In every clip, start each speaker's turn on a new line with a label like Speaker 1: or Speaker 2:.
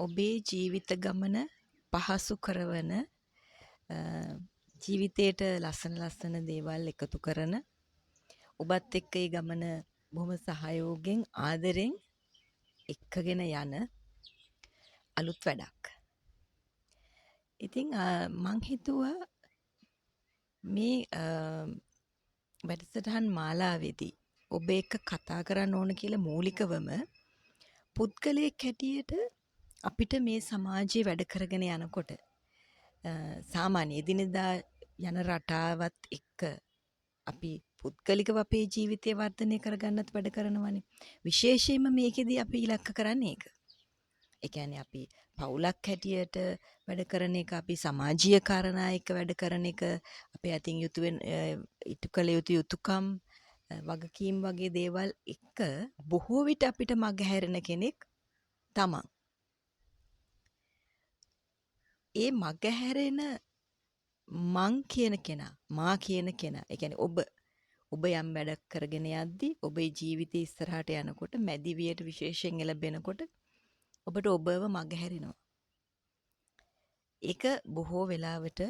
Speaker 1: ඔබේ ජීවිත ගමන පහසු කරවන ජීවිතයට ලස්සන දේවල් එකතු කරන ඔබත් එක්ක ඒ ගමන බොහොම සහයෝගයෙන් ආදරෙන් එක්කගෙන යන අලුත් වැඩක්. ඉතින් මං හිතුවා මේ වැඩසටහන් මාලාවේදී ඔබ එක්ක කතා කරන්න ඕන කියලා මූලිකවම පුද්ගලයෙක් හැටියට අපිට මේ සමාජයේ වැඩ කරගෙන යනකොට සාමාන්‍ය එදිනෙදා යන රටාවත් එක්ක අපි පුද්ගලිකව අපේ ජීවිතය වර්ධනය කරගන්නත් වැඩ කරනවානේ. විශේෂයෙන්ම මේකෙදී අපි ඉලක්ක කරන්නේ ඒක. ඒ කියන්නේ අපි පවුලක් හැටියට වැඩ කරන එක, අපි සමාජීය කාරණා එක්ක වැඩ කරන එක, අපේ අතින් ඉටු කළ යුතු යුතුයකම් වගකීම් වගේ දේවල් එක්ක බොහෝ විට අපිට මගහැරෙන කෙනෙක් තමන්. ඒ මගහැරෙන මං කියන කෙනා, මා කියන කෙනා, ඒ කියන්නේ ඔබ යම් වැඩක් කරගෙන යද්දී ඔබේ ජීවිතේ ඉස්සරහට යනකොට මැදිවියට විශේෂයෙන් එළඹෙනකොට ඔබට ඔබව මගහැරෙනවා. ඒක බොහෝ වෙලාවට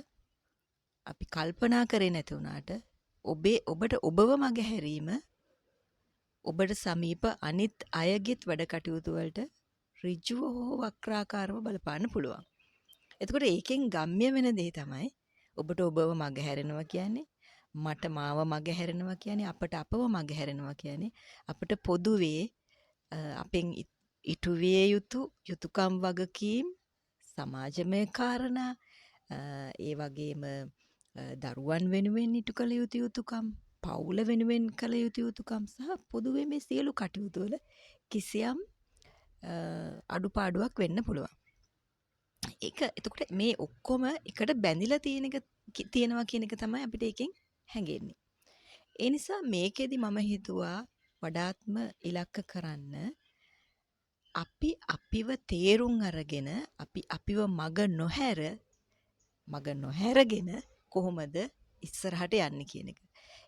Speaker 1: අපි කල්පනා කරේ නැති වුණාට ඔබට ඔබව මගහැරීම ඔබට සමීප අනිත් අයගෙත් වැඩ කටයුතු වලට ඍජුව හෝ වක්‍රාකාරව බලපාන්න පුළුවන්. එතකොට ඒකෙන් ගම්ම්‍ය වෙන දේ තමයි ඔබට ඔබව මගහැරෙනවා කියන්නේ, මට මාව මගහැරෙනවා කියන්නේ, අපට අපව මගහැරෙනවා කියන්නේ, අපිට පොදුවේ අපෙන් ඉටු විය යුතු යුතුයකම් වගකීම්, සමාජමය කාරණා, ඒ වගේම දරුවන් වෙනුවෙන් ඉටු කළ යුතු යුතුයකම්, පවුල වෙනුවෙන් කළ යුතු යුතුයකම් සහ පොදුවේ මේ සියලු කටයුතු වල කිසියම් අඩුපාඩුවක් වෙන්න පුළුවන්. ඒක එතකොට මේ ඔක්කොම එකට බැඳිලා තියෙනවා කියන එක තමයි අපිට එකෙන් හැඟෙන්නේ. ඒ නිසා මේකෙදි මම හිතුවා වඩාත්ම ඉලක්ක කරන්න අපි අපිව තේරුම් අරගෙන අපි අපිව මග නොහැරගෙන කොහොමද ඉස්සරහට යන්නේ කියන එක.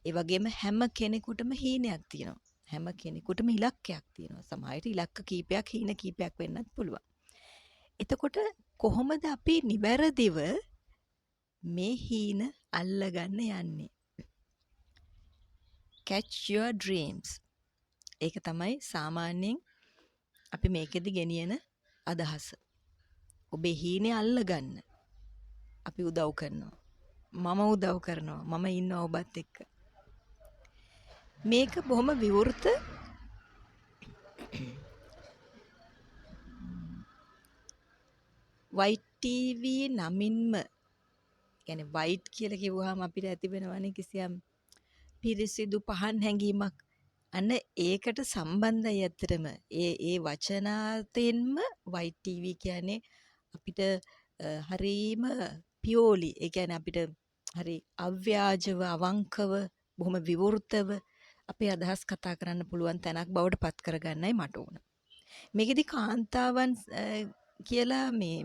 Speaker 1: ඒ වගේම හැම කෙනෙකුටම හීනයක් තියෙනවා. හැම කෙනෙකුටම ඉලක්කයක් තියෙනවා. සමහරවිට ඉලක්ක කීපයක් හීන කීපයක් වෙන්නත් පුළුවන්. එතකොට කොහොමද අපි නිවැරදිව මේ හීන අල්ලගන්න යන්නේ? Catch your dreams. ඒක තමයි සාමාන්‍යයෙන් අපි මේකෙදි ගෙනියන අදහස. ඔබේ හීනේ අල්ලගන්න අපි උදව් කරනවා. මම උදව් කරනවා. මම ඉන්නවා ඔබත් එක්ක. මේක බොහොම විවෘත white TV නමින්ම, කියන්නේ white කියලා කිව්වහම අපිට ඇති වෙනවනේ කිසියම් පිරිසිදු පහන් හැඟීමක්. අන්න ඒකට සම්බන්ධයි ඇත්තටම. ඒ වචනාතෙන්ම white TV කියන්නේ අපිට හරීම පියෝලි. ඒ කියන්නේ අපිට හරි අව්‍යාජව, අවංකව, බොහොම විවෘතව අපේ අදහස් කතා කරන්න පුළුවන් තැනක් බවට පත් කරගන්නයි මට ඕන. මේකෙදි කාන්තාවන් කියලා මේ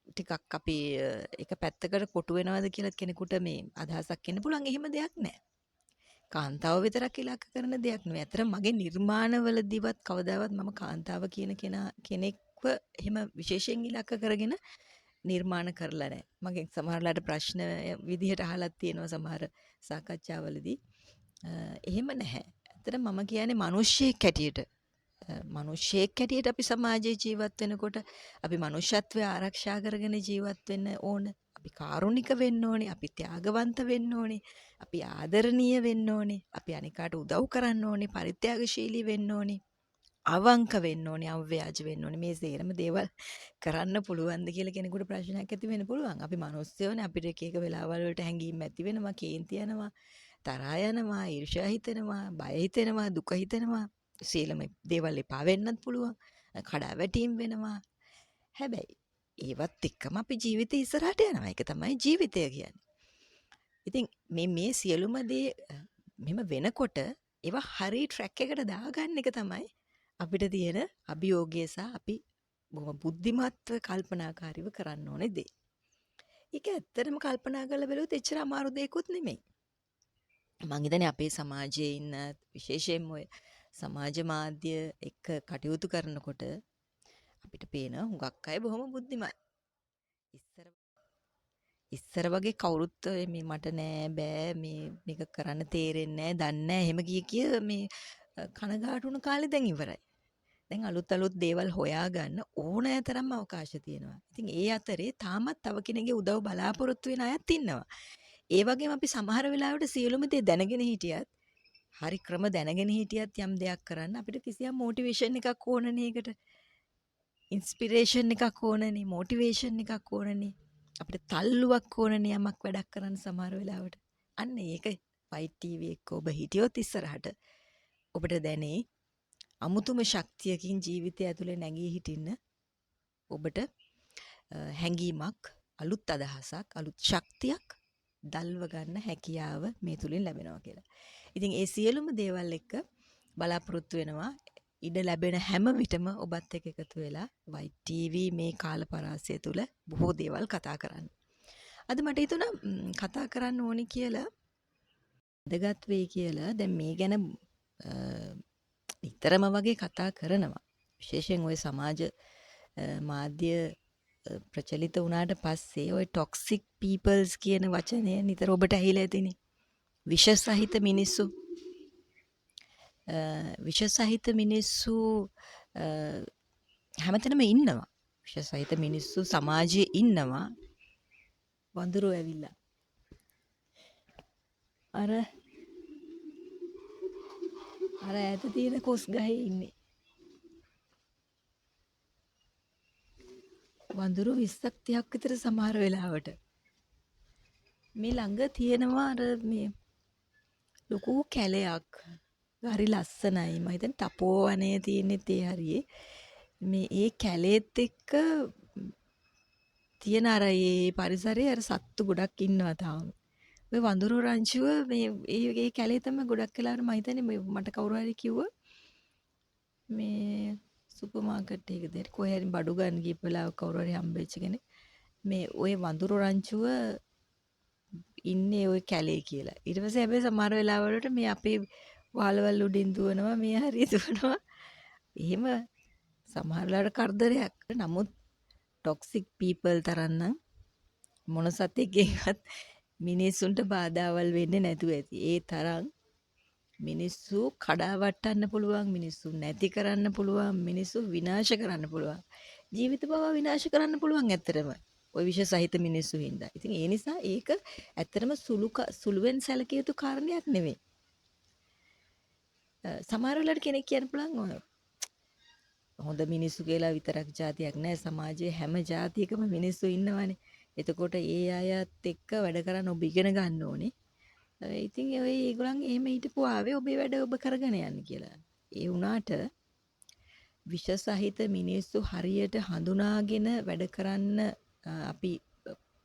Speaker 1: ටිකක් අපි එක පැත්තකට කොටු වෙනවද කියලා කෙනෙකුට මේ අදහසක් එන්න පුළුවන්. එහෙම දෙයක් නැහැ. කාන්තාව විතරක් ඉලක්ක කරන දෙයක් නෙවෙයි. අතර මගේ නිර්මාණවලදීවත් කවදාවත් මම කාන්තාව කියන කෙනෙක්ව එහෙම විශේෂයෙන් ඉලක්ක කරගෙන නිර්මාණ කරලා නැහැ. මගෙන් සමහරලාට ප්‍රශ්න විදිහට අහලත් තියෙනවා සමහර සාකච්ඡාවලදී. එහෙම නැහැ. අතර මම කියන්නේ මිනිස්සෙක් හැටියට අපි සමාජයේ ජීවත් වෙනකොට අපි මනුෂ්‍යත්වය ආරක්ෂා කරගෙන ජීවත් වෙන්න ඕන. අපි කාරුණික වෙන්න ඕනේ, අපි ත්‍යාගවන්ත වෙන්න ඕනේ, අපි ආදරණීය වෙන්න ඕනේ, අපි අනිකාට උදව් කරන්න ඕනේ, පරිත්‍යාගශීලී වෙන්න ඕනේ, අවංක වෙන්න ඕනේ, අව්‍යාජ වෙන්න ඕනේ. මේ සේරම දේවල් කරන්න පුළුවන්ද කියලා කෙනෙකුට ප්‍රශ්නයක් ඇති වෙන්න පුළුවන්. අපි මිනිස්සුනේ, අපිට එක වෙලාවල් වලට හැංගීම් ඇති වෙනවා, කේන්ති යනවා, තරහා යනවා, ඊර්ෂ්‍යා හිතෙනවා, බය හිතෙනවා, දුක හිතෙනවා. සීලම දේවල් එපා වෙන්නත් පුළුවන්. කඩාවැටීම් වෙනවා. හැබැයි ඒවත් එක්කම අපි ජීවිතේ ඉස්සරහට යනවා. ඒක තමයි ජීවිතය කියන්නේ. ඉතින් මේ සියලුම දේ මෙහෙම වෙනකොට ඒවා හරි ට්‍රැක් එකට දාගන්න එක තමයි අපිට තියෙන අභියෝගය සහ අපි බොහොම බුද්ධිමත්ව කල්පනාකාරීව කරන්න ඕනේ දේ. ඒක ඇත්තටම කල්පනා කරලා බලුවොත් එච්චර අමාරු දෙයක්වත් නෙමෙයි. මං හිතන්නේ අපේ සමාජයේ ඉන්න විශේෂයෙන්ම ඔය සමාජ මාධ්‍ය එක්ක කටයුතු කරනකොට අපිට පේන හුඟක් අය බොහොම බුද්ධිමත්. ඉස්සර ඉස්සර වගේ කවුරුත් මේ මට නෑ බෑ මේ මේක කරන්න තේරෙන්නේ නෑ දන්නේ නෑ එහෙම කිය මේ කනගාටු වුණ කාලේ දැන් ඉවරයි. දැන් අලුත් දේවල් හොයාගන්න ඕනෑ තරම් අවකාශ තියෙනවා. ඉතින් ඒ අතරේ තාමත් තව කෙනෙක්ගේ උදව් බලාපොරොත්තු වෙන අයත් ඉන්නවා. ඒ වගේම අපි සමහර වෙලාවට සියලුම දේ දැනගෙන හිටියත් හරි ක්‍රම දැනගෙන හිටියත් යම් දෙයක් කරන්න අපිට කිසියම් මොටිවේෂන් එකක් ඕනනේ ඒකට. ඉන්ස්පිරේෂන් එකක් ඕනනේ, මොටිවේෂන් එකක් ඕනනේ. අපිට තල්ලුවක් ඕනනේ යමක් වැඩක් කරන්න සමහර වෙලාවට. අන්න ඒක වයිට් ටීවී එක ඔබ හිටියොත් ඉස්සරහට ඔබට දැනේ අමුතුම ශක්තියකින් ජීවිතය ඇතුලේ නැගී හිටින්න ඔබට හැඟීමක්, අලුත් අදහසක්, අලුත් ශක්තියක් දල්ව ගන්න හැකියාව මේ තුලින් ලැබෙනවා කියලා. ඉතින් ඒ සියලුම දේවල් එක්ක බලාපොරොත්තු වෙනවා ඉඩ ලැබෙන හැම විටම ඔබත් එක්ක එකතු වෙලා වයිට් ටීවී මේ කාලපරාසය තුල බොහෝ දේවල් කතා කරන්න. අද මට හිතුණා කතා කරන්න ඕනි කියලා වැදගත් වෙයි කියලා. දැන් මේ ගැන නිතරම වගේ කතා කරනවා. විශේෂයෙන් ওই සමාජ මාධ්‍ය ප්‍රචලිත වුණාට පස්සේ ওই ටොක්සික් පීපල්ස් කියන වචනය නිතර ඔබට ඇහිලා ඇතිනේ. විෂ සහිත මිනිස්සු විෂ සහිත මිනිස්සු හැමතැනම ඉන්නවා. විෂ සහිත මිනිස්සු සමාජයේ ඉන්නවා. වඳුරෝ ඇවිල්ලා. අර ඈත තියෙන කොස් ගහේ ඉන්නේ. වඳුරු 20ක් 30ක් විතර සමහර වෙලාවට. මේ ළඟ තියෙනවා අර මේ ලොකු කැලයක්. හරි ලස්සනයි. මම හිතන්නේ තපෝවනයේ තියෙනෙත් ඒ හරියේ. මේ ඒ කැලේත් එක්ක තියෙන අර ඒ පරිසරයේ අර සත්තු ගොඩක් ඉන්නවා තාම. ඔය වඳුරු රංචුව මේ ඒ කැලේ තමයි ගොඩක් වෙලාවට මම හිතන්නේ මට කවුරු හරි කිව්වා මේ සුපර් මාකට් එකකදී කොහේ හරි බඩු ගන්න ගිහපු වෙලාවක කවුරු හරි හම්බෙච්ච කෙනෙක් මේ ওই වඳුරු රංචුව ඉන්නේ ওই කැලේ කියලා. ඊට පස්සේ හැබැයි සමහර වෙලාවලට මේ අපේ වහලවල් උඩින් දුවනවා මේ හරිය දුවනවා. එහෙම සමහර වෙලාවට කරදරයක්. නමුත් ටොක්සික් පීපල් තරන්නම් මොන සතෙක්ගෙන්වත් මිනිස්සුන්ට බාධාවල් වෙන්නේ නැතුව ඇති. ඒ තරම් මිනිස්සු කඩාවට්ටන්න පුළුවන්, මිනිස්සු නැති කරන්න පුළුවන්, මිනිස්සු විනාශ කරන්න පුළුවන්. ජීවිත බව විනාශ කරන්න පුළුවන් ඇත්තටම. ওই විෂ සහිත මිනිස්සු හින්දා. ඉතින් ඒ නිසා ඒක ඇත්තටම සුළුවෙන් සැලකිය යුතු කාරණයක් නෙවෙයි. සමහර වෙලාවට කෙනෙක් කියන්න පුළුවන් හොඳ මිනිස්සු කියලා විතරක් જાතියක් නෑ සමාජයේ හැම જાතියකම මිනිස්සු ඉන්නවනේ. එතකොට ඒ අයත් එක්ක වැඩ කරන්න ඔබ ඉගෙන ගන්න ඕනේ. ඉතින් ඔය ඒගොල්ලන් එහෙම හිටපු ආවේ ඔබේ වැඩ ඔබ කරගෙන යන්න කියලා. ඒ වුණාට විෂ සහිත මිනිස්සු හරියට හඳුනාගෙන වැඩ කරන්න අපි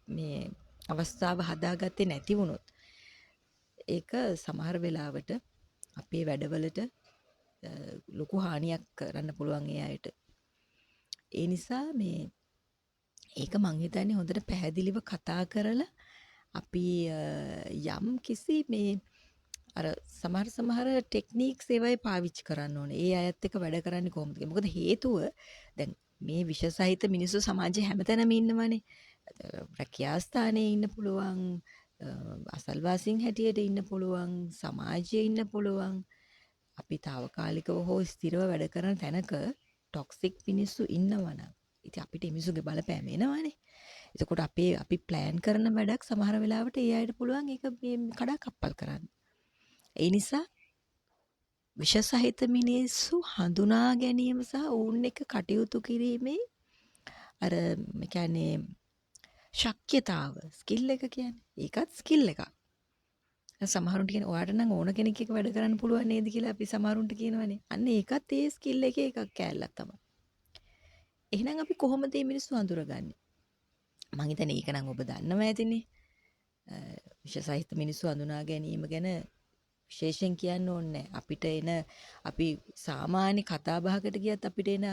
Speaker 1: මේ අවස්ථාව හදාගත්තේ නැති වුණොත් ඒක සමහර වෙලාවට අපේ වැඩවලට ලොකු හානියක් කරන්න පුළුවන් ඒ අයට. ඒ නිසා මේ ඒක මං හිතන්නේ හොඳට පැහැදිලිව කතා කරලා අපි යම් කිසි මේ අර සමහර ටෙක්නික්ස් ඒවයි පාවිච්චි කරන්න ඕනේ. ඒ අයත් එක්ක වැඩ කරන්නේ කොහොමද? මොකද හේතුව දැන් මේ විෂ සහිත මිනිස්සු සමාජයේ හැමතැනම ඉන්නවනේ. රැකියා ස්ථානයේ ඉන්න පුළුවන්, අසල්වාසීන් හැටියට ඉන්න පුළුවන්, සමාජයේ ඉන්න පුළුවන්. අපි తాවකාලිකව හෝ ස්ථිරව වැඩ කරන තැනක ටොක්සික් මිනිස්සු ඉන්නවනම් ඉතින් අපිට මිනිස්සුගේ බලපෑම එනවනේ. එතකොට අපි ප්ලෑන් කරන වැඩක් සමහර වෙලාවට ඒ අයට පුළුවන් ඒක මේ කඩාකප්පල් කරන්න. ඒ නිසා විෂ සහිත මිනිස්සු හඳුනා ගැනීම සහ ඔවුන් එක්ක කටයුතු කිරීමේ අර මේ කියන්නේ ශක්්‍යතාව ස්කිල් එක කියන්නේ. ඒකත් ස්කිල් එකක්. සමහරුන්ට කියන ඔයාට නම් ඕන කෙනෙක් එක්ක වැඩ කරන්න පුළුවන් නේද කියලා අපි සමහරුන්ට කියනවනේ. අන්න ඒකත් ඒ ස්කිල් එකේ එකක් කෑල්ලක් තමයි. එහෙනම් අපි කොහොමද මේ මිනිස්සු හඳුරගන්නේ? මං හිතන්නේ ඒක නම් ඔබ දන්නවා ඇතිනේ. විශේෂ සහිත මිනිස්සු හඳුනා ගැනීම ගැන විශේෂයෙන් කියන්න ඕනේ අපිට එන අපි සාමාන්‍ය කතා බහකට ගියත් අපිට එන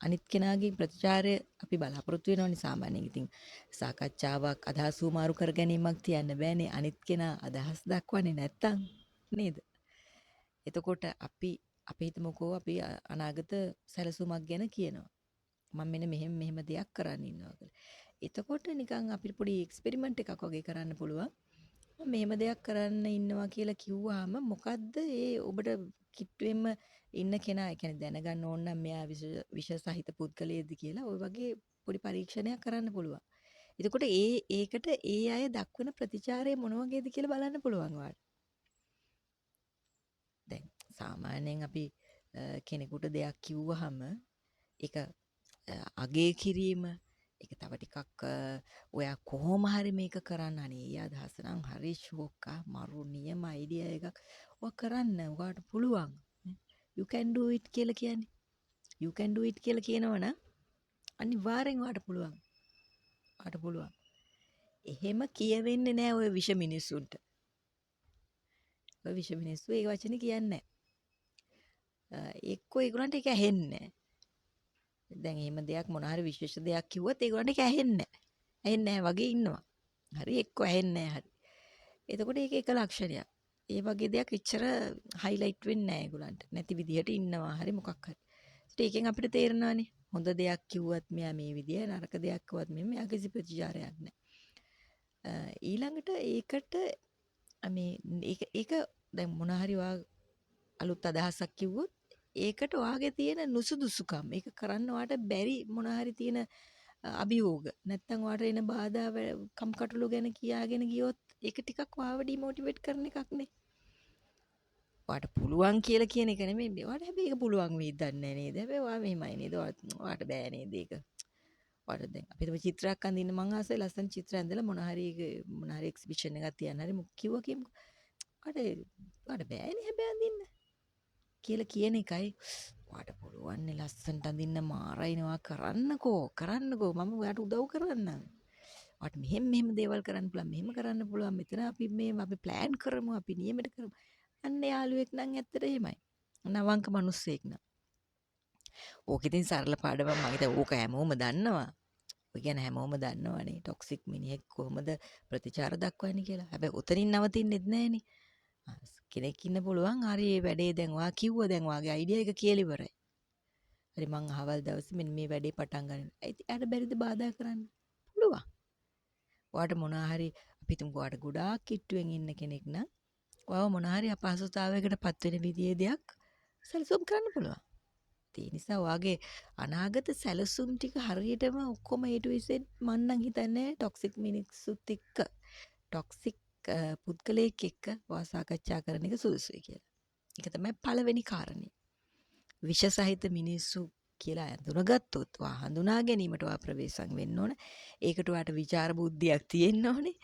Speaker 1: අනිත් කෙනාගේ ප්‍රතිචාරය අපි බලාපොරොත්තු වෙනවනේ සාමාන්‍යයෙන්. ඉතින් සාකච්ඡාවක් අදහස් උමාරු කර ගැනීමක් තියන්න බෑනේ අනිත් කෙනා අදහස් දක්වන්නේ නැත්තම් නේද? එතකොට අපි හිතමුකෝ අපි අනාගත සැලසුමක් ගැන කියනවා. මම මෙන්න මෙහෙම දෙයක් කරන්න ඉන්නවා කියලා. එතකොට නිකන් අපිට පොඩි එක්ස්පෙරිමන්ට් එකක් වගේ කරන්න පුළුවන්. මම මෙහෙම දෙයක් කරන්න ඉන්නවා කියලා කිව්වහම මොකද්ද ඒ ඔබට කිට්ටුවෙන්ම ඉන්න කෙනා, ඒ කියන්නේ දැනගන්න ඕන නම් මෙයා විෂ සහිත පුද්ගලයෙක්ද කියලා ওই වගේ පොඩි පරීක්ෂණයක් කරන්න පුළුවන්. එතකොට ඒකට ඒ අය දක්වන ප්‍රතිචාරය මොන වගේද කියලා බලන්න පුළුවන් වාට. දැන් සාමාන්‍යයෙන් අපි කෙනෙකුට දෙයක් කිව්වහම ඒක අගේ කිරීම, ඒක තව ටිකක් ඔයා කොහොම හරි මේක කරන්න, අනේ ඒ අදහස නම් හරි ෂෝක්කා මරු නියම අයිඩියා එකක්. ඔය කරන්න ඔයාට පුළුවන්. You can do it කියලා කියන්නේ. You can do it කියලා කියනවනම් අනිවාර්යෙන් ඔයාට පුළුවන්. ඔයාට පුළුවන්. එහෙම කියවෙන්නේ නැහැ ඔය විෂ මිනිස්සුන්ට. ඔය විෂ මිනිස්සු ඒ වචනේ කියන්නේ නැහැ. එක්කෝ ඒගොල්ලන්ට ඒක ඇහෙන්නේ නැහැ. දැන් එහෙම දෙයක් මොන හරි විශේෂ දෙයක් කිව්වොත් ඒගොල්ලන්ට ඒක ඇහෙන්නේ නැහැ. ඇහෙන්නේ නැහැ වගේ ඉන්නවා. හරි එක්කෝ ඇහෙන්නේ නැහැ හරි. එතකොට ඒක එක ලක්ෂණයක්. ඒ වගේ දෙයක් එච්චර හයිලයිට් වෙන්නේ නැහැ ඒගොල්ලන්ට. නැති විදිහට ඉන්නවා හරි මොකක් හරි. ඒකෙන් අපිට තේරෙනවානේ හොඳ දෙයක් කිව්වත් මෙයා මේ විදිය, නරක දෙයක් කිව්වත් මෙයා කිසි ප්‍රතිචාරයක් නැහැ. ඊළඟට ඒකට ඒක දැන් මොන හරි අලුත් අදහසක් කිව්වොත් ඒකට වාගේ තියෙන නුසුදුසුකම්, ඒක කරන්න වාට බැරි මොන හරි තියෙන අභියෝග නැත්තම් වාට එන බාධා කම්කටොළු ගැන කියාගෙන ගියොත් ඒක ටිකක් වාව ඩිමෝටිවේට් කරන එකක් නේ. වාට පුළුවන් කියලා කියන එක නෙමෙයි. වාට හැබැයි ඒක පුළුවන් වෙයිද දන්නේ නේද? හැබැයි වා මෙහෙමයි නේද? වාට බෑ නේද ඒක? වාට දැන් අපි තම චිත්‍රයක් අඳින්න මං ආසයි ලස්සන චිත්‍ර ඇඳලා මොන හරි එක්සිබිෂන් එකක් තියන්න හරි කිව්වා කියමුකෝ. වාට බෑනේ හැබැයි අඳින්න කියලා කියන එකයි. වාට පුළුවන් නේ ලස්සනට අඳින්න මාරයිනවා කරන්නකෝ මම ඔයාට උදව් කරන්නම්. වාට මෙහෙම දේවල් කරන්න පුළුවන්, මෙහෙම කරන්න පුළුවන්. මෙතන අපි ප්ලෑන් කරමු, අපි නියමයට කරමු. අන්න යාළුවෙක් නම් ඇත්තට එහෙමයි. නවංක මිනිස්සෙක් නම්. ඕක ඉතින් සරල පාඩමක්. මම හිතා ඕක හැමෝම දන්නවා. ඔය කියන්නේ හැමෝම දන්නවනේ ටොක්සික් මිනිහෙක් කොහොමද ප්‍රතිචාර දක්වන්නේ කියලා. හැබැයි උතනින් නවතින්නෙත් නැහනේ. කෙනෙක් ඉන්න පුළුවන් හරි මේ වැඩේ දැන් ඔයා කිව්වා දැන් ඔයාගේ අයිඩියා එක කියලා ඉවරයි. හරි මං අහවල් දවසේ මෙන්න මේ වැඩේ පටන් ගන්න. එයාට බැරිද බාධා කරන්න? පුළුවන්. ඔයාට මොනවා හරි අපි හිතමුකෝ ඔයාට ගොඩාක් කිට්ටුවෙන් ඉන්න කෙනෙක් නම් ඔයාව මොනවා හරි අපහසුතාවයකට පත් වෙන විදිහේ දෙයක් සැලසුම් කරන්න පුළුවන්. ඒ නිසා ඔයාගේ අනාගත සැලසුම් ටික හරියටම ඔක්කොම A to Z මන් නම් හිතන්නේ ටොක්සික් මිනිස්සුත් එක්ක ටොක්සික් පුද්ගලයෙක් එක්ක ඔයා සාකච්ඡා කරන එක සුදුසුයි කියලා. ඒක තමයි පළවෙනි කාරණේ. විෂ සහිත මිනිස්සු කියලා හඳුනාගත්තොත් ඔයා හඳුනා ගැනීමට ඔයා ප්‍රවේශම් වෙන්න ඕන. ඒකට ඔයාට විචාර බුද්ධියක් තියෙන්න ඕනේ.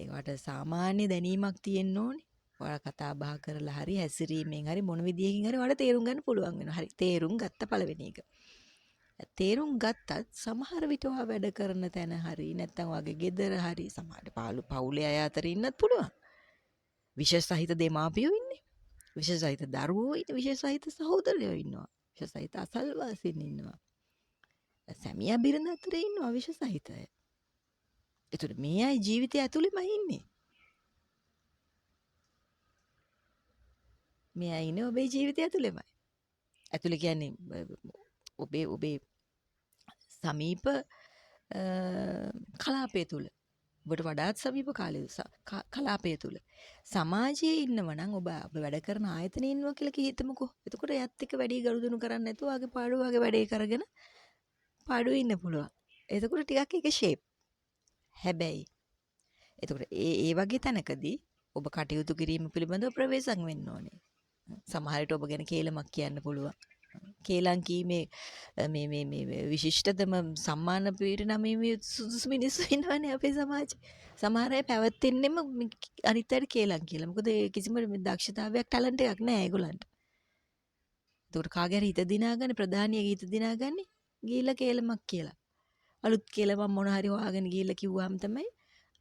Speaker 1: ඒකට සාමාන්‍ය දැනීමක් තියෙන්න ඕනේ. ඔයාලා කතා බහ කරලා හරි හැසිරීමෙන් හරි මොන විදියකින් හරි ඔයාලා තේරුම් ගන්න පුළුවන් වෙනවා. හරි තේරුම් ගත්ත පළවෙනි එක. තේරුම් ගත්තත් සමහර විට ඔයා වැඩ කරන තැන හරි නැත්නම් ඔයාගේ ගෙදර හරි සමහරට පවුලේ අය අතර ඉන්නත් පුළුවන්. විශේෂ සහිත දෙමාපියෝ ඉන්නේ. විශේෂ සහිත දරුවෝ ඉන්නේ. විශේෂ සහිත සහෝදරයෝ ඉන්නවා. විශේෂ සහිත අසල්වාසීන් ඉන්නවා. සැමියා බිරිඳ අතර ඉන්නවා විශේෂ සහිත අය. ඒතර මේ අය ජීවිතය ඇතුළෙම ඉන්නේ. මේ අය ඉන්නේ ඔබේ ජීවිතය ඇතුළෙමයි. ඇතුළේ කියන්නේ ඔබේ සමීප කලාපය තුල. ඔබට වඩාත් සමීප කලාපය තුල. සමාජයේ ඉන්නව නම් ඔබ වැඩ කරන ආයතනයේ ඉන්නවා කියලා හිතමුකෝ. එතකොට එයත් එක්ක වැඩි ගනුදෙනු කරන්නේ නැතුව ආගේ පාඩුව ආගේ වැඩේ කරගෙන පාඩුවේ ඉන්න පුළුවන්. එතකොට ටිකක් ඒක ෂේප්. හැබැයි එතකොට ඒ වගේ තැනකදී ඔබ කටයුතු කිරීම පිළිබඳව ප්‍රවේශම් වෙන්න ඕනේ. සමහර විට ඔබ ගැන කේලමක් කියන්න පුළුවන්. කේලම් කීමේ මේ විශිෂ්ටතම සම්මාන පීඨනමේ මේ සුදුසු මිනිස්සු ඉන්නවනේ අපේ සමාජයේ. සමහර අය පැවැත්ෙන්නෙම අනිත් අයට කේලම් කියලා. මොකද කිසිම දක්ෂතාවයක් ටැලන්ට් එකක් නැහැ ඒගොල්ලන්ට. ඒකට කාගේ හරි හිත දිනාගන්න ප්‍රධානියගේ හිත දිනාගන්නේ ගිහිල්ලා කේලමක් කියලා. අලුත් කේලමක් මොන හරි හොයාගෙන ගිහිල්ලා කිව්වහම තමයි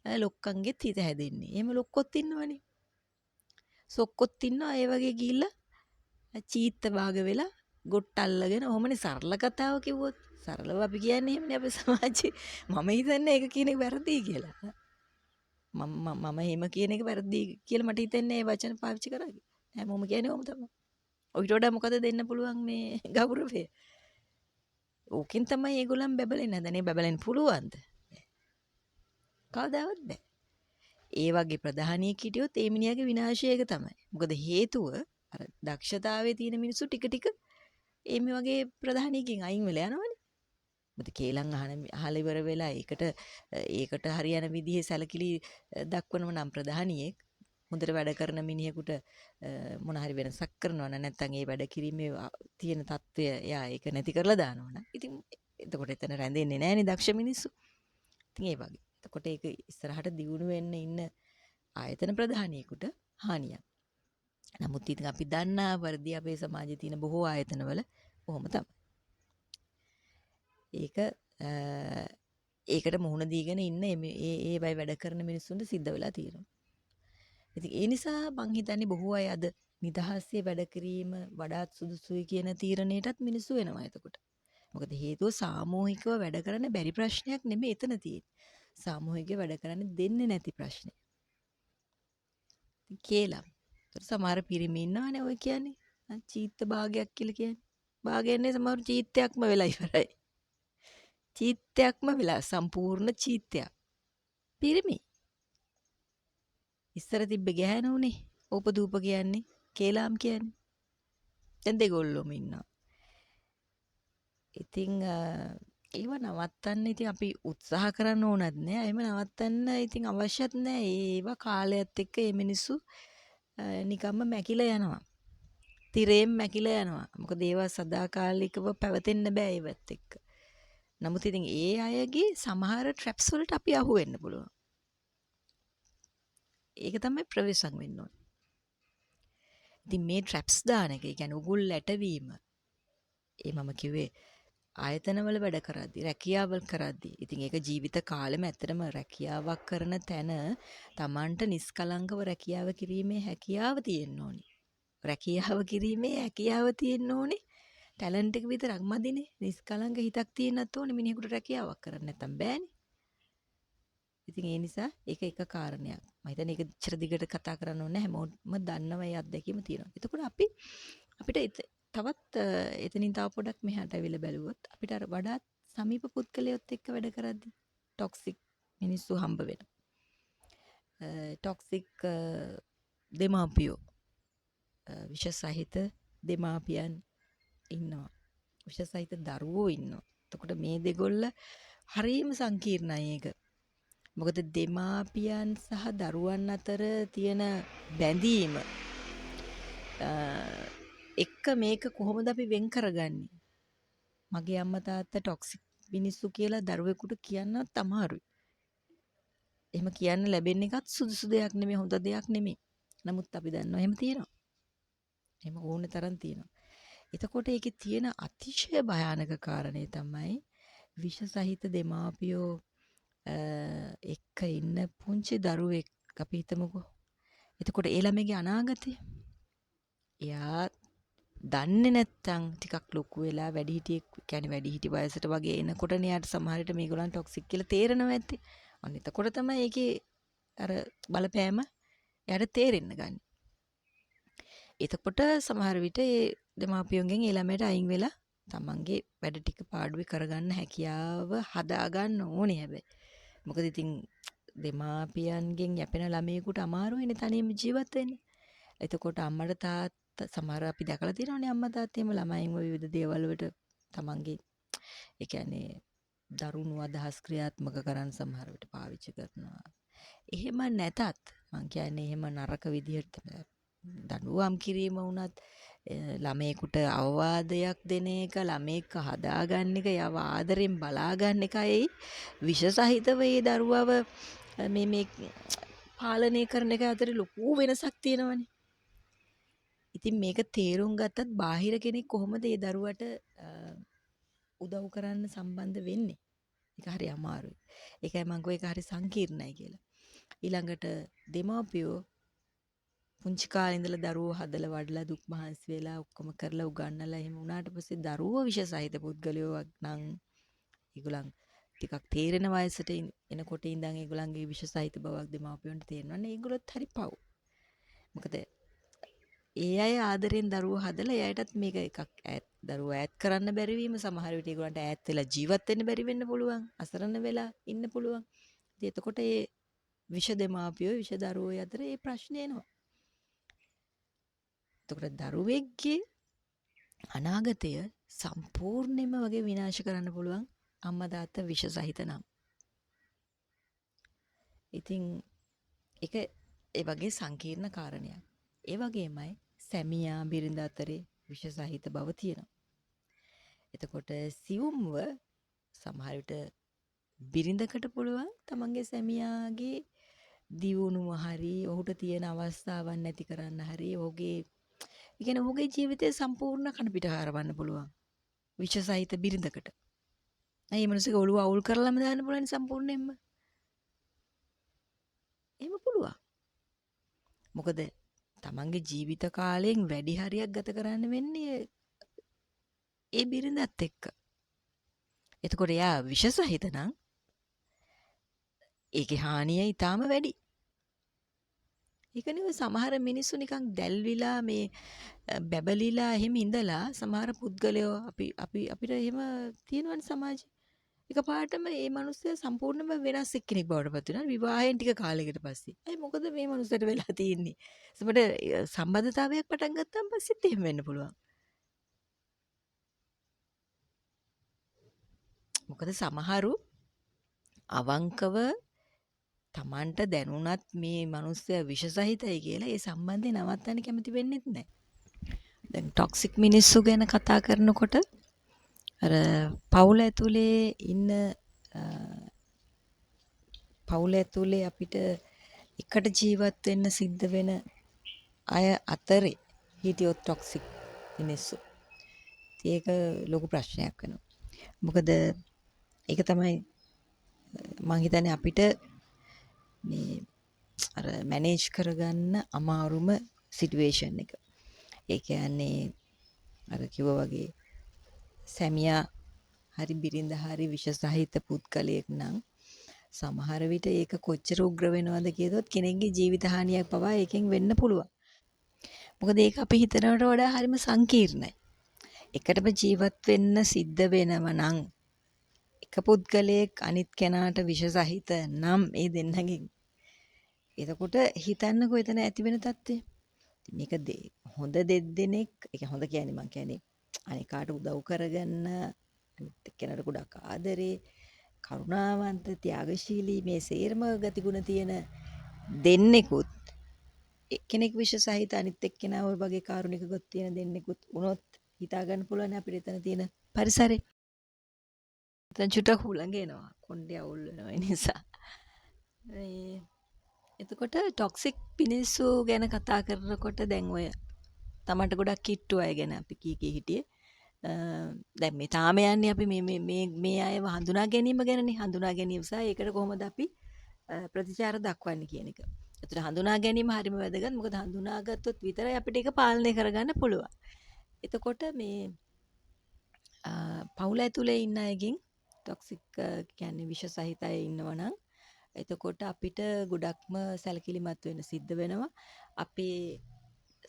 Speaker 1: ලොක්කන්ගෙත් හිත හැදෙන්නේ. එහෙම ලොක්කොත් ඉන්නවනේ. සොක්කොත් ඉන්නවා ඒ වගේ ගිහිල්ලා චීත්ත භාග වෙලා ගොට්ට අල්ලගෙන ඔහොමනේ සරල කතාව කිව්වොත් සරලව අපි කියන්නේ එහෙමනේ අපේ සමාජයේ. මම හිතන්නේ ඒක කියන එක වැරදි කියලා. මම එහෙම කියන එක වැරදි කියලා මට හිතෙන්නේ ඒ වචන පාවිච්චි කරාගේ. හැමෝම කියන්නේ ඔහොම තමයි. ඔයිට වඩා මොකද දෙන්න පුළුවන් මේ ගෞරවය? ඕකෙන් තමයි ඒගොල්ලන් බබලෙන්නේ. හදන්නේ බබලෙන්න පුළුවන්ද? කවදාවත් බෑ. ඒ වගේ ප්‍රධානියෙක් හිටියොත් ඒ මිනිහාගේ විනාශය ඒක තමයි. මොකද හේතුව අර දක්ෂතාවයේ තියෙන මිනිස්සු ටික ටික මේ වගේ ප්‍රධානියකින් අයින් වෙලා යනවනේ. මොකද කේලම් අහලා ඉවර වෙලා ඒකට හරියන විදිහේ සැලකිලි දක්වනව නම් ප්‍රධානියෙක් හොඳට වැඩ කරන මිනිහෙකුට මොන හරි වෙනසක් කරනවා නම් නැත්නම් ඒ වැඩ කිරීමේ තියෙන తত্ত্বය එයා ඒක නැති කරලා දානවා නම් ඉතින් එතකොට එතන රැඳෙන්නේ නැහනේ දක්ෂ මිනිස්සු. ඉතින් ඒ වගේ. එතකොට ඒක ඉස්සරහට දියුණු වෙන්න ඉන්න ආයතන ප්‍රධානියෙකුට හානියක්. නමුත් ඉතින් අපි දන්නා වර්ධි අපේ සමාජයේ තියෙන බොහෝ ආයතනවල කොහොම තමයි. ඒකට මුහුණ දීගෙන ඉන්න ඒ වැඩ කරන මිනිස්සුන්ට සිද්ධ වෙලා තියෙනවා. ඉතින් ඒ නිසා මං හිතන්නේ බොහෝ අය අද නිදහසේ වැඩ කිරීම වඩාත් සුදුසුයි කියන තීරණයටත් මිනිස්සු වෙනවා එතකොට. මොකද හේතුව සාමූහිකව වැඩ කරන්න බැරි ප්‍රශ්නයක් නෙමෙයි එතන තියෙන්නේ. සාමූහිකව වැඩ කරන්න දෙන්නේ නැති ප්‍රශ්නේ. ඉතින් කේලම්. ඒතර සමහර පිරිමි ඉන්නවනේ ඔය කියන්නේ. චීත්ත භාගයක් කියලා කියන්නේ. භාගයන්නේ සමහර චීත්තයක්ම වෙලා ඉවරයි. චීත්තයක්ම වෙලා සම්පූර්ණ චීත්තයක්. පිරිමි. ඉස්සර තිබ්බ ගැහැණුනේ ඕපදූප කියන්නේ කේලාම් කියන්නේ. දැන් දෙගොල්ලොම ඉන්නවා. ඉතින් ඒව නවත්තන්න ඉතින් අපි උත්සාහ කරන්න ඕනත් නෑ. එහෙම නවත්තන්න ඉතින් අවශ්‍යත් නෑ. ඒව කාලයත් එක්ක මේ මිනිස්සු නිකම්ම මැකිලා යනවා. තිරයෙන් මැකිලා යනවා. මොකද ඒවා සදාකාලිකව පැවතෙන්න බෑ ඒවත් එක්ක. නමුත් ඉතින් ඒ අයගේ සමහර ට්‍රැප්ස් වලට අපි අහු වෙන්න පුළුවන්. ඒක තමයි ප්‍රවේශම් වෙන්න ඕනේ. ඉතින් මේ ට්‍රැප්ස් දාන එක, ඒ කියන්නේ උගුල් ඇටවීම. මම කිව්වේ ආයතනවල වැඩ කරද්දී, රැකියාවල් කරද්දී. ඉතින් ඒක ජීවිත කාලෙම ඇත්තටම රැකියාවක් කරන තැන Tamanට නිස්කලංකව රැකියාව කිරීමේ හැකියාව තියෙන්න ඕනේ. රැකියාව කිරීමේ හැකියාව තියෙන්න ඕනේ. ටැලන්ට් එක විතරක් මදිනේ. නිස්කලංක හිතක් තියෙන්නත් ඕනේ මිනිහෙකුට රැකියාවක් කරන්න නැත්තම් බෑනේ. ඉතින් ඒ නිසා ඒක එක කාරණයක්. මම හිතන්නේ ඒක ඉච්චර දිගට කතා කරන්න ඕනේ නැහැ. හැමෝම දන්නවා මේ අත්දැකීම තියෙනවා. එතකොට අපිට තවත් එතනින් තව පොඩක් මෙහාට ඇවිල්ලා බැලුවොත් අපිට අර වඩාත් සමීප පුද්ගලයොත් එක්ක වැඩ කරද්දී ටොක්සික් මිනිස්සු හම්බ වෙනවා. ටොක්සික් දෙමාපියෝ විෂ සහිත දෙමාපියන් ඉන්නවා. විෂ සහිත දරුවෝ ඉන්නවා. එතකොට මේ දෙගොල්ල හරීම සංකීර්ණයි ඒක. මොකද දෙමාපියන් සහ දරුවන් අතර තියෙන බැඳීම එක්ක මේක කොහොමද අපි වෙන් කරගන්නේ? මගේ අම්මා තාත්තා ටොක්සික් මිනිස්සු කියලා දරුවෙකුට කියන්නත් අමාරුයි. එහෙම කියන්න ලැබෙන එකත් සුදුසු දෙයක් නෙමෙයි, හොඳ දෙයක් නෙමෙයි. නමුත් අපි දන්නවා එහෙම තියෙනවා. එහෙම ඕනේ තරම් තියෙනවා. එතකොට ඒකේ තියෙන අතිශය භයානක කාරණේ තමයි විෂ සහිත දෙමාපියෝ එක්ක ඉන්න පුංචි දරුවෙක් අපි හිතමුකෝ. එතකොට ඒ ළමයිගේ අනාගතය එයා දන්නේ නැත්තම් ටිකක් ලොකු වෙලා වැඩිහිටියෙක් කියන්නේ වැඩිහිටි වයසට වගේ එනකොටනේ යාට සමහර විට මේගොල්ලන් ටොක්සික් කියලා තේරෙනවා ඇත්තේ. අන්න එතකොට තමයි ඒකේ අර බලපෑම යාට තේරෙන්න ගන්න. එතකොට සමහර විට ඒ දෙමාපියන්ගෙන් ඒ ළමයට අයින් වෙලා තමන්ගේ වැඩ ටික පාඩුවේ කරගන්න හැකියාව හදා ගන්න ඕනේ හැබැයි. මොකද ඉතින් දෙමාපියන්ගෙන් යැපෙන ළමයෙකුට අමාරු වෙන්නේ තනියම ජීවත් වෙන්න. එතකොට අම්මට තාත්තා සමහර අපි දැකලා තියෙනවානේ අම්මා තාත්තේම ළමයින්ව විවිධ දේවල් වලට තමන්ගේ ඒ කියන්නේ දරුණු අදහස් ක්‍රියාත්මක කරන් සමහර විට පාවිච්චි කරනවා. එහෙම නැතත් මං කියන්නේ එහෙම නරක විදිහට දඬුවම් කිරීම වුණත් ළමයෙකුට අවවාදයක් දෙන එක, ළමයෙක් හදාගන්න එක, යව ආදරෙන් බලාගන්න එකයි විෂ සහිතව ඒ දරුවව මේ පාලනය කරන එක අතර ලොකු වෙනසක් තියෙනවනේ. ඉතින් මේක තේරුම් ගත්තත් බාහිර කෙනෙක් කොහොමද ඒ දරුවට උදව් කරන්න සම්බන්ධ වෙන්නේ? ඒක හරි අමාරුයි. ඒකයි මම කිව්වේ ඒක හරි සංකීර්ණයි කියලා. ඊළඟට දෙමාපියෝ පුංචි කාලේ ඉඳලා දරුවෝ හදලා වඩලා දුක් මහන්සි වෙලා ඔක්කොම කරලා උගන්නලා එහෙම වුණාට පස්සේ දරුවෝ විෂ සහිත පුද්ගලයෝ නම් ඒගොල්ලන් ටිකක් තේරෙන වයසට එනකොට ඉඳන් ඒගොල්ලන්ගේ විෂ සහිත බවක් දෙමාපියන්ට තේරෙනවා නේ. ඒගොල්ලොත් හරි පව්. මොකද ඒ අය ආදරෙන් දරුවෝ හදලා එයාටත් මේක එකක් දරුවෝ ඈත් කරන්න බැරි වීම සමහර විට ඒගොල්ලන්ට ඈත් වෙලා ජීවත් වෙන්න බැරි වෙන්න පුළුවන්. අසරණ වෙලා ඉන්න පුළුවන්. ඉතින් එතකොට ඒ විෂ දෙමාපියෝ විෂ දරුවෝ අතර ඒ ප්‍රශ්නේ එනවා. එතකොට දරුවෙක්ගේ අනාගතය සම්පූර්ණයෙන්ම වගේ විනාශ කරන්න පුළුවන් අම්මා තාත්තා විෂ සහිත නම්. ඉතින් ඒක ඒ වගේ සංකීර්ණ කාරණයක්. ඒ වගේමයි සැමියා බිරිඳ අතරේ විෂ සහිත බව තියෙනවා. එතකොට සියුම්ව සමහර විට බිරිඳකට පුළුවන් තමන්ගේ සැමියාගේ දියුණුව හරි ඔහුට තියෙන අවස්ථාවන් නැති කරන්න හරි ඔහුගේ ඒ කියන්නේ ඔහුගේ ජීවිතය සම්පූර්ණ කණපිට හරවන්න පුළුවන් විෂ සහිත බිරිඳකට. අයි මනුස්සගේ ඔළුව අවුල් කරලාම දාන්න පුළුවන් සම්පූර්ණයෙන්ම. එහෙම පුළුවන්. මොකද තමන්ගේ ජීවිත කාලයෙන් වැඩි හරියක් ගත කරන්න වෙන්නේ ඒ බිරිඳත් එක්ක. එතකොට එයා විෂ සහිත නම් ඒකේ හානිය ඊටාම වැඩි. ඒක නෙවෙයි සමහර මිනිස්සු නිකන් දැල්විලා මේ බැබලිලා එහෙම ඉඳලා සමහර පුද්ගලයෝ අපිට එහෙම තියෙනවනේ සමාජේ. එකපාරටම මේ මිනිස්සයා සම්පූර්ණයෙන්ම වෙනස් එක්කෙනෙක් බවට පත් වෙනවා විවාහයෙන් ටික කාලයකට පස්සේ. අයි මොකද මේ මිනිස්සට වෙලා තියෙන්නේ? සමහර සම්බන්ධතාවයක් පටන් ගත්තාම පස්සෙත් එහෙම වෙන්න පුළුවන්. මොකද සමහරු අවංකව තමන්ට දැනුණත් මේ මිනිස්සයා විෂ සහිතයි කියලා ඒ සම්බන්ධය නවත්තන්න කැමති වෙන්නෙත් නැහැ. දැන් ටොක්සික් මිනිස්සු ගැන කතා කරනකොට අර පවුල ඇතුලේ ඉන්න පවුල ඇතුලේ අපිට එකට ජීවත් වෙන්න සිද්ධ වෙන අය අතරේ හිටියොත් ටොක්සික් මිනිස්සු. ඒක ලොකු ප්‍රශ්නයක් වෙනවා. මොකද ඒක තමයි මං හිතන්නේ අපිට මේ අර මැනේජ් කරගන්න අමාරුම සිටුේෂන් එක. ඒ කියන්නේ අර කිව්වා වගේ සැමියා හරි බිරිඳ හරි විෂ සහිත පුද්ගලයෙක් නම් සමහර විට ඒක කොච්චර උග්‍ර වෙනවද කියතොත් කෙනෙක්ගේ ජීවිත හානියක් පවා ඒකෙන් වෙන්න පුළුවන්. මොකද ඒක අපි හිතනවට වඩා හරිම සංකීර්ණයි. එකටම ජීවත් වෙන්න සිද්ධ වෙනව නම් එක පුද්ගලයෙක් අනිත් කෙනාට විෂ සහිත නම් ඒ දෙන්නගෙන් එතකොට හිතන්නකෝ එතන ඇති වෙන තත්ත්වය. මේක හොඳ දෙන්නෙක් ඒක හොඳ කියන්නේ මං කියන්නේ අනිකාට උදව් කරගන්න අනිත් කෙනාට ගොඩක් ආදරේ කරුණාවන්ත ත්‍යාගශීලී මේ සේරම ගතිගුණ තියෙන දෙන්නෙකුත් එක්කෙනෙක් විෂ සහිත අනිත් එක්කෙනා ওই වගේ කාරුණික ගොත් තියෙන දෙන්නෙකුත් වුණොත් හිතා ගන්න පුළුවන් අපිට එතන තියෙන පරිසරේ. දැන් චුට්ටක් හුළඟ එනවා. කොණ්ඩේ අවුල් වෙනවා ඒ නිසා. එතකොට ටොක්සික් මිනිස්සු ගැන කතා කරනකොට දැන් ඔය තමන්ට ගොඩක් කිට්ටු අය ගැන අපි කී හිටියේ. දැන් මේ තාම යන්නේ අපි මේ අයව හඳුනා ගැනීම ගැනනේ. හඳුනා ගැනීම සහ ඒකට කොහොමද අපි ප්‍රතිචාර දක්වන්නේ කියන එක. ඒතර හඳුනා ගැනීම හරිම වැදගත්. මොකද හඳුනාගත්තොත් විතරයි අපිට ඒක පාලනය කරගන්න පුළුවන්. එතකොට මේ පවුල ඇතුලේ ඉන්න අයගෙන් ටොක්සික් කියන්නේ විෂ සහිත අය ඉන්නවනම් එතකොට අපිට ගොඩක්ම සැලකිලිමත් වෙන්න සිද්ධ වෙනවා. අපේ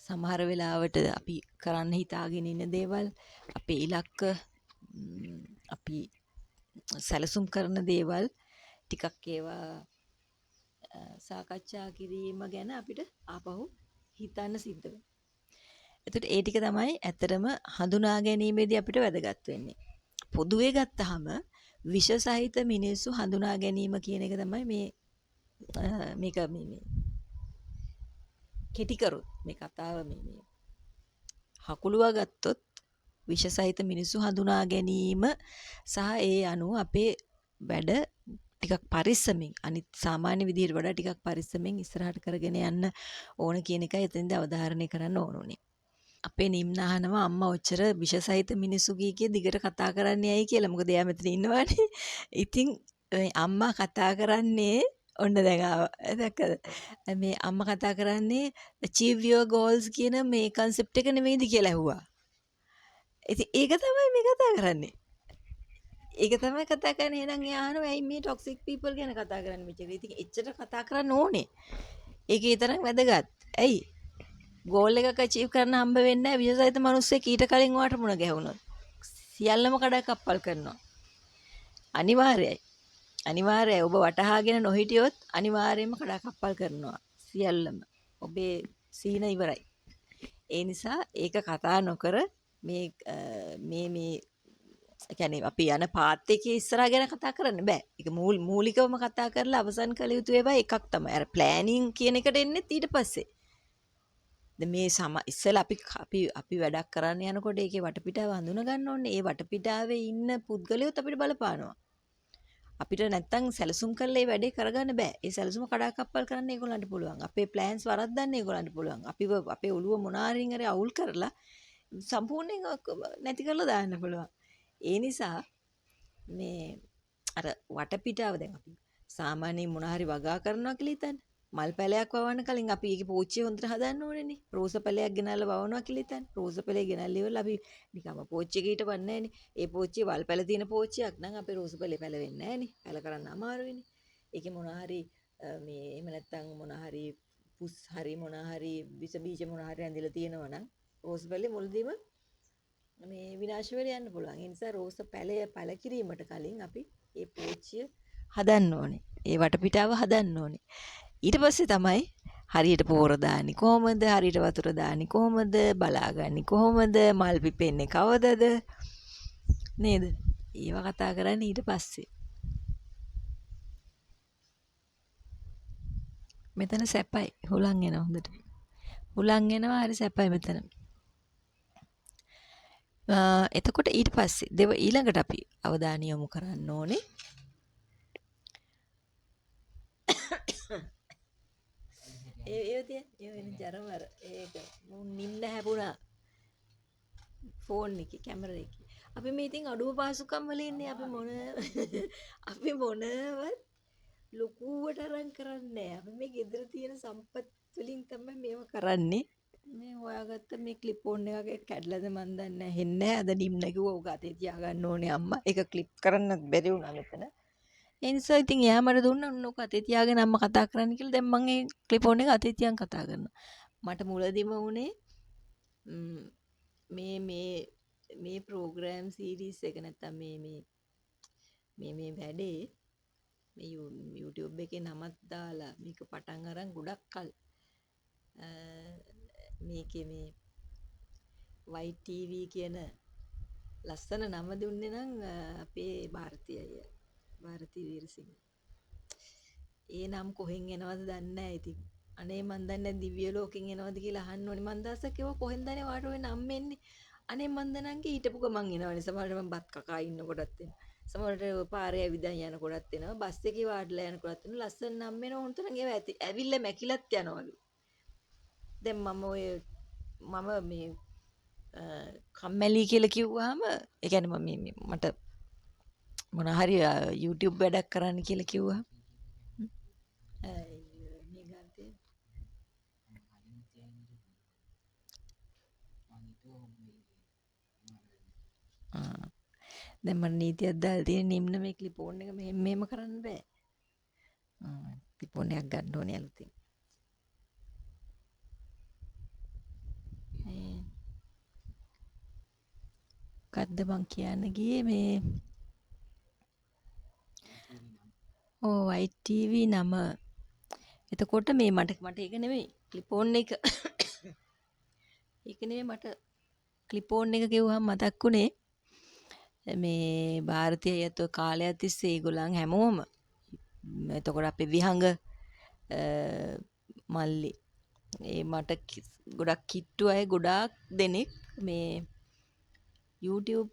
Speaker 1: සමහර වෙලාවට අපි කරන්න හිතාගෙන ඉන්න දේවල් අපේ ඉලක්ක අපි සැලසුම් කරන දේවල් ටිකක් ඒවා සාකච්ඡා කිරීම ගැන අපිට ආපහු හිතන්න සිද්ධ වෙනවා. එතකොට ඒ ටික තමයි ඇත්තටම හඳුනා ගැනීමේදී අපිට වැදගත් වෙන්නේ. පොදුවේ ගත්තාම විෂ සහිත මිනිස්සු හඳුනා ගැනීම කියන එක තමයි මේක කෙටි කරොත් මේ කතාව මේ හකුලුවා ගත්තොත් විෂ සහිත මිනිස්සු හඳුනා ගැනීම සහ ඒ අනුව අපේ වැඩ ටිකක් පරිස්සමින් අනිත් සාමාන්‍ය විදිහට වඩා ටිකක් පරිස්සමින් ඉස්සරහට කරගෙන යන්න ඕන කියන එකයි එතෙන්ද අවධාරණය කරන්න ඕනුනේ. අපේ නිම්න අහනවා අම්මා ඔච්චර විෂ සහිත මිනිස්සු කී දිගට කතා කරන්නේ ඇයි කියලා. මොකද එයා මෙතන ඉන්නවානේ. ඉතින් අම්මා කතා කරන්නේ ඔන්න දැන් දැක්කද? මේ අම්මා කතා කරන්නේ achieve your goals කියන මේ concept එක නෙමෙයිද කියලා ඇහුවා. ඉතින් ඒක තමයි මේ කතා කරන්නේ. ඒක තමයි කතා කරන්නේ. එහෙනම් එයා අහනවා ඇයි මේ toxic people ගැන කතා කරන්නේ මෙච්චර. ඉතින් එච්චර කතා කරන්න ඕනේ. ඒකේ තරම් වැදගත්. ඇයි? ගෝල් එකක් අචීව් කරන්න හම්බ වෙන්නේ නැහැ විශේෂයිත මිනිස්සෙක් ඊට කලින් වාට මුණ ගැහුණොත්. සියල්ලම කඩාකප්පල් කරනවා. අනිවාර්යයි. අනිවාර්යයි. ඔබ වටහාගෙන නොහිටියොත් අනිවාර්යයෙන්ම කඩාකප්පල් කරනවා. සියල්ලම. ඔබේ සීන ඉවරයි. ඒ නිසා ඒක කතා නොකර මේ මේ කියන්නේ අපි යන පාත් එකේ ඉස්සරහා ගැන කතා කරන්න බෑ. ඒක මූලිකවම කතා කරලා අවසන් කළ යුතු ඒවා එකක් තමයි. අර ප්ලෑනින් කියන එකට එන්නේ ඊට පස්සේ. දැන් මේ ඉස්සෙල්ලා අපි වැඩක් කරන්න යනකොට ඒකේ වටපිටාව හඳුනා ගන්න ඕනේ. ඒ වටපිටාවේ ඉන්න පුද්ගලයොත් අපිට බලපානවා. අපිට නැත්තම් සැලසුම් කරලා මේ වැඩේ කරගන්න බෑ. ඒ සැලසුම කඩාකප්පල් කරන්න ඒගොල්ලන්ට පුළුවන්. අපේ ප්ලෑන්ස් වරද්දන්න ඒගොල්ලන්ට පුළුවන්. අපිව අපේ ඔළුව මොනාරින් හරි අවුල් කරලා සම්පූර්ණයෙන් නැති කරලා දාන්න පුළුවන්. ඒ නිසා මේ අර වටපිටාව දැන් අපි සාමාන්‍යයෙන් මොන හරි වගා කරනවා කියලා හිතන්න. මල් පැලයක් වවන්න කලින් අපි ඒකේ පෝච්චිය හොඳට හදන්න ඕනේනේ. රෝස පැලයක් ගෙනල්ලා වවනවා කියලා හිතන්න. රෝස පැලේ ගෙනල්ලා ඉවරලා අපි නිකම්ම පෝච්චි එකේ හිටවන්නේ නැහනේ. ඒ පෝච්චිය වල් පැල තියෙන පෝච්චියක් නම් අපේ රෝස පැලේ පැලවෙන්නේ නැහනේ. පැල කරන්න අමාරුයිනේ. ඒකේ මොන හරි මේ එහෙම නැත්තම් මොන හරි පුස් හරි මොන හරි විස බීජ මොන හරි ඇඳිලා තියෙනවා නම් රෝස පැලේ මුලදීම මේ විනාශ වෙලා යන්න පුළුවන්. ඒ නිසා රෝස පැලය පැල කිරීමට කලින් අපි ඒ පෝච්චිය හදන්න ඕනේ. ඒ වටපිටාව හදන්න ඕනේ. ඊට පස්සේ තමයි හරියට පෝර දාන්නේ කොහොමද? හරියට වතුර දාන්නේ කොහොමද? බලාගන්නේ කොහොමද? මල් පිපෙන්නේ කවදද? නේද? ඒවා කතා කරන්නේ ඊට පස්සේ. මෙතන සැපයි. හුලං එනවා හොඳට. හුලං එනවා හරි සැපයි මෙතන. එතකොට ඊට පස්සේ ඊළඟට අපි අවධානය යොමු කරන්න ඕනේ ඒ වෙන ජරමර ඒක නින්න හැපුණා ෆෝන් එකේ කැමරා එකේ අපි මේ ඉතින් අඩුව පහසුකම් වල ඉන්නේ අපි මොනවත් ලොකුවට අරන් කරන්නේ අපි මේ ගෙදර තියෙන සම්පත් වලින් තමයි මේව කරන්නේ මේ හොයාගත්ත මේ ක්ලිප් ඕන් එකක කැඩලාද මන් දන්නේ නැහැ හෙන්නේ අද නිම්න කිව්වා ඔක අතේ තියාගන්න ඕනේ අම්මා ඒක ක්ලිප් කරන්නත් බැරි වුණා මෙතන ඒ නිසා ඉතින් එයා මට දුන්නා ඔන්න ඔක අතේ තියාගෙන අම්මා කතා කරන්න කියලා දැන් මම ඒ ක්ලිප් ඕන් එක අතේ තියන් කතා කරනවා මට මුලදීම උනේ මේ ප්‍රෝග්‍රෑම් සීරීස් එක නැත්තම් මේ වැඩේ මේ YouTube එකේ නමක් දාලා මේක පටන් අරන් ගොඩක් කල් මේකේ මේ YTV කියන ලස්සන නම දුන්නේ නම් අපේ ಭಾರತೀಯ අය ಭಾರತೀය වීරසිංහ ඒ නම් කොහෙන් එනවද දන්නේ නැහැ ඉතින් අනේ මන් දන්නේ දිව්‍ය ලෝකෙන් එනවද කියලා අහන්න ඕනේ මන් දැසක් ඒවා කොහෙන්දනේ වාට ඔය නම් එන්නේ අනේ මන් දනන්ගේ හිටපු ගමන් එනවනේ සමහරවිට මම බත් කකා ඉන්නකොටත් එනවා සමහරවිට පාරේ ඇවිදන් යනකොටත් එනවා බස් එකේ වාඩිලා යනකොටත් එනවා ලස්සන නම් එනවා උන්තරන් ඒවා ඇවිල්ලා මැකිලත් යනවලු දැන් මම මේ කම්මැලි කියලා කිව්වහම ඒ කියන්නේ මම මට මොන හරි YouTube වැඩක් කරන්න කියලා කිව්වහම දැන් මම නීතියක් දාලා තියෙන නිම්න මේ ක්ලිප් ඕන් එක මෙහෙම කරන්න බෑ. ක්ලිප් ඕන් එකක් ගන්න ඕනේ අලුතින්. මොකද්ද මං කියන්න ගියේ මේ YTV නම. එතකොට මේ මට ඒක නෙමෙයි ක්ලිප් ඕන් එක. ඒක නෙමෙයි මට ක්ලිප් ඕන් එක කිව්වහම මතක් වුණේ මේ ಭಾರತೀಯ අයත් කාලයක් තිස්සේ ඒගොල්ලන් හැමෝම එතකොට අපේ විහංග මල්ලි ඒ මට ගොඩක් කිට්ටු අය ගොඩාක් දෙනෙක් මේ YouTube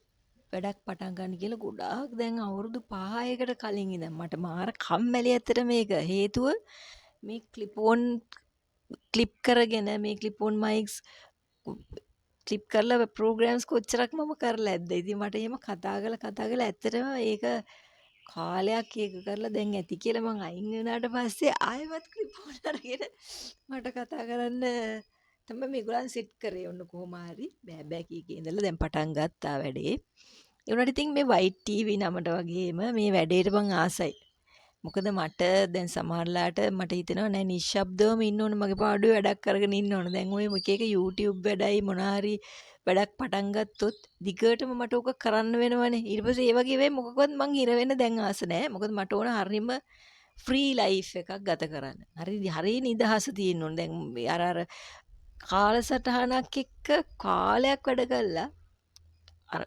Speaker 1: වැඩක් පටන් ගන්න කියලා ගොඩාක් දැන් අවුරුදු 5කට කලින් ඉඳන් මට මාර කම්මැලි ඇත්තට මේක හේතුව මේ ක්ලිප් කරගෙන මේ ක්ලිප් ඔන් මයික්ස් ක්ලිප් කරලා ප්‍රෝග්‍රෑම්ස් කොච්චරක් මම කරලා ඇද්ද ඉතින් මට එහෙම කතා කරලා ඇත්තටම ඒක කාලයක් ඒක කරලා දැන් ඇති කියලා මං අයින් වුණාට පස්සේ ආයෙත් ක්ලිප් ඔන් අරගෙන මට කතා කරන්න තමයි මේගොල්ලන් සෙට් කරේ ඔන්න කොහොම හරි බෑ කීකේ ඉඳලා දැන් පටන් ගත්තා වැඩේ ඒ වුණාට ඉතින් මේ YTV නමට වගේම මේ වැඩේට මං ආසයි මොකද මට දැන් සමහරලාට මට හිතෙනවා නෑ නිශ්ශබ්දවම ඉන්න ඕනේ මගේ පාඩුවේ වැඩක් කරගෙන ඉන්න ඕනේ. දැන් ඔය එක එක YouTube වැඩයි මොනාරි වැඩක් පටන් ගත්තොත් දිගටම මට ඕක කරන්න වෙනවනේ. ඊට පස්සේ ඒ වගේ වෙයි මොකකවත් මං හිර වෙන්න දැන් ආස නෑ. මොකද මට ඕන හරීම ෆ්‍රී ලයිෆ් එකක් ගත කරන්න. හරි නිදහස තියෙන්න ඕනේ. දැන් අර කාලසටහනක් එක්ක කාලයක් වැඩ කළා. අර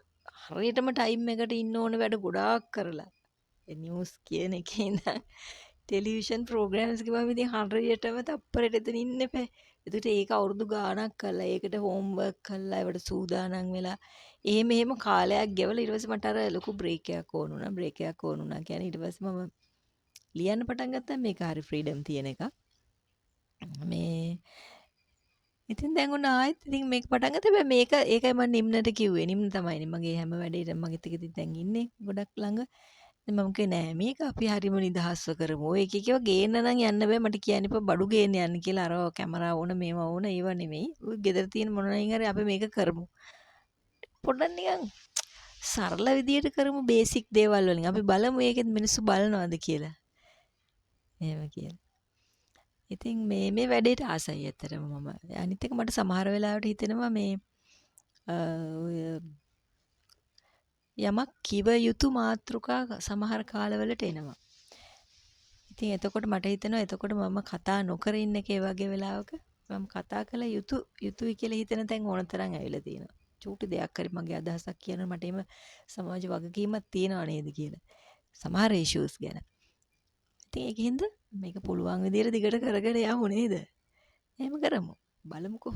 Speaker 1: හරියටම ටයිම් එකට ඉන්න ඕන වැඩ ගොඩාක් කරලා. නිවුස් කියන එකේ ඉඳන් ටෙලිවිෂන් ප්‍රෝග්‍රෑම්ස් ගිහම ඉතින් හරියටම තප්පරෙට එතන ඉන්න එපා. ඒකට ඒක අවුරුදු ගාණක් කළා. ඒකට හෝම්වර්ක් කළා. ඒවට සූදානම් වෙලා එහෙම කාලයක් ගෙවලා ඊට පස්සේ මට අර ලොකු බ්‍රේක් එකක් ඕන වුණා. බ්‍රේක් එකක් ඕන වුණා කියන්නේ ඊට පස්සේ මම ලියන්න පටන් ගත්තා මේක හරි ෆ්‍රීඩම් තියෙන එකක්. මේ ඉතින් දැන් ඔන්න ආයෙත් ඉතින් මේක පටන් ගත්තා. හැබැයි මේක ඒකයි මම නිම්නට කිව්වේ. නිම්න තමයිනේ මගේ හැම වැඩේටම මගෙත් එක දැන් ඉන්නේ ගොඩක් ළඟ. මම කිව්වේ නෑ මේක අපි හරිම නිදහස්ව කරමු. ඔය එක එකව ගේන්න නම් යන්න බෑ මට කියන්න එපා බඩු ගේන්න යන්න කියලා අර කැමරා ඕන මේවා ඕන ඒව නෙමෙයි. ඔය ගෙදර තියෙන මොනවායින් හරි අපි මේක කරමු. පොඩ්ඩක් නිකන් සරල විදියට කරමු බේසික් දේවල් වලින්. අපි බලමු ඒකෙත් මිනිස්සු බලනවද කියලා. එහෙම කියලා. ඉතින් මේ වැඩේට ආසයි ඇත්තටම මම. අනිත් එක මට සමහර වෙලාවට හිතෙනවා මේ ඔය යමක් කිව යුතු මාතෘකා සමහර කාලවලට එනවා. ඉතින් එතකොට මට හිතෙනවා එතකොට මම කතා නොකර ඉන්න එකේ වගේ වෙලාවක මම කතා කළ යුතුයි කියලා හිතෙන තැන් ඕන තරම් ඇවිල්ලා තියෙනවා. චූටි දෙයක් හරි මගේ අදහසක් කියනවා මට එහෙම සමාජ වගකීමක් තියෙනව නේද කියලා. සමහර ඉෂුස් ගැන. ඉතින් ඒකින්ද මේක පුළුවන් විදියට දිගට කරගෙන යමු නේද? එහෙම කරමු. බලමුකෝ.